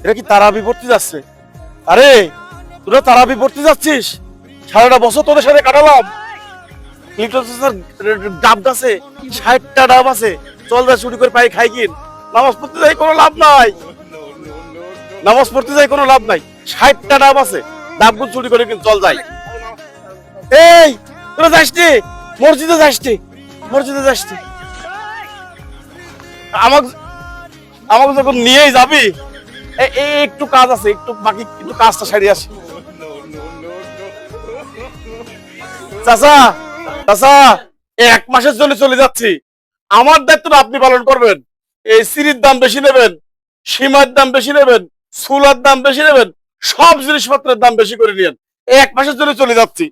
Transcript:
এটা কি তারাবি পড়তে যাচ্ছে? আরে তোরা তারাবি পড়তে যাচ্ছিস? সারাটা বছর তোদের সাথে কাটালাম। ডাব গাছে 60টা ডাব আছে, চল যা চুরি করে পাই খাই কিন। নামাজ পড়তে যাই কোনো লাভ নাই, নামাজ পড়তে যাই কোনো লাভ নাই। 60টা ডাব আছে, ডাবগুলো চুরি করে কিন, চল যাই। এই তোরা যাসনি মসজিদে, যাসনি মসজিদে, যাসনি আমাকে আমাকে যখন নিয়েই যাবি, একটু কাজ আছে, একটু বাকি একটু কাজটা সারিয়ে আসি। চাচা চাচা, 1 মাসের জন্য চলে যাচ্ছি, আমার দায়িত্বটা আপনি পালন করবেন। এই সিরির দাম বেশি নেবেন, সীমার দাম বেশি নেবেন, সুলার দাম বেশি নেবেন, সব জিনিসপত্রের দাম বেশি করে নিয়েন। 1 মাসের জন্য চলে যাচ্ছি।